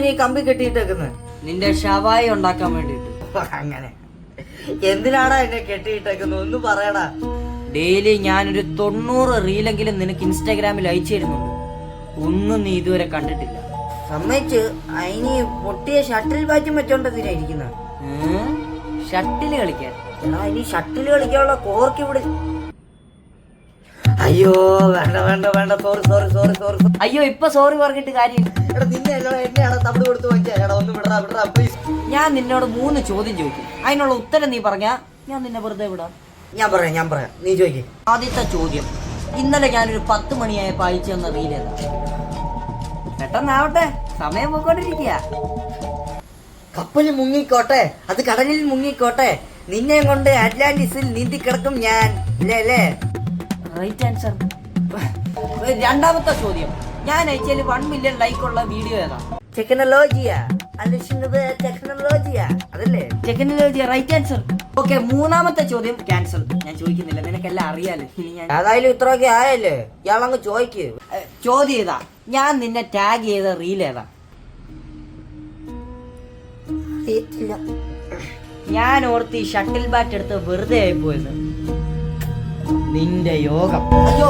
നീ കമ്പി കെട്ടിയിട്ടേക്കുന്നത്? നിന്റെ ഷവായി ഉണ്ടാക്കാൻ വേണ്ടിട്ട്. അങ്ങനെ എന്തിനാടാ എന്നെ കെട്ടിയിട്ടേക്കുന്നത്? ഒന്ന് പറയടാ. ഡെയിലി ഞാനൊരു 90 റീലെങ്കിലും നിനക്ക് ഇൻസ്റ്റാഗ്രാമിൽ അയച്ചു തരുന്നുണ്ട്. ഒന്നും നീ ഇതുവരെ കണ്ടിട്ടില്ല. സമ്മതിച്ച്. അതിന് പൊട്ടിയ ഷട്ടിൽ ബാറ്റും വെച്ചോണ്ടതിനാ ഇരിക്കുന്നത്. ഷട്ടില് കളിക്കാൻ? എടാ ഇനി ഷട്ടിൽ കളിക്കാനുള്ള കോർക്ക് ഇവിടെ. അയ്യോ വേണ്ട വേണ്ട വേണ്ട, സോറി സോറി സോറി സോറി. അയ്യോ ഇപ്പൊ സോറി പറഞ്ഞിട്ട് കാര്യമില്ല. എടാ നിന്നെ എന്നെയാണ് തമിഴ് കൊടുത്ത് വാങ്ങിച്ചാ. എടാ ഒന്ന് വിടറാ വിടറാ പ്ലീസ്. ഞാൻ നിന്നോട് 3 ചോദ്യം ചോദിക്കും. അതിനുള്ള ഉത്തരം നീ പറഞ്ഞാ ഞാൻ നിന്നെ വെറുതെ വിടാം. ഞാൻ പറയാം, നീ ചോദിക്കേ. ആദ്യത്തെ ചോദ്യം, ഇന്നലെ ഞാനൊരു 10 മണിയായപ്പോ അയച്ചു തന്ന റീൽ ഏതാ? പെട്ടെന്നാവട്ടെ, സമയം പോയിക്കൊണ്ടിരിക്കുക. കപ്പലിൽ മുങ്ങിക്കോട്ടെ, അത് കടലിൽ മുങ്ങിക്കോട്ടെ, നിന്നെ കൊണ്ട് അറ്റ്ലാന്റിസിൽ നീന്തി കിടക്കും ഞാൻ. അല്ലേ? Right answer. രണ്ടാമത്തെ ചോദ്യം, ഞാൻ അയച്ചാൽ 1 മില്യൺ ലൈക്ക് ഉള്ള വീഡിയോ ഏതാ? ടെക്നോളജിയാ അന്വേഷിക്കുന്നത്. ടെക്നോളജിയാ അതല്ലേ? Technology right answer. ഓക്കെ, മൂന്നാമത്തെ ചോദ്യം ക്യാൻസൽ. ഞാൻ ചോദിക്കുന്നില്ല, നിനക്കെല്ലാം അറിയാലോ. ഇനി ഞാൻ ഏതായാലും ഇത്രയൊക്കെ ആയല്ലേ, ഇയാളങ്ങ് ചോദിക്ക്. ചോദ്യം ഏതാ? ഞാൻ നിന്നെ ടാഗ് ചെയ്ത റീൽ ഏതാ? ഞാൻ ഓർത്ത് ഈ ഷട്ടിൽ ബാറ്റ് എടുത്ത് വെറുതെ ആയിപ്പോയത്. നിന്റെ യോഗം. അയ്യോ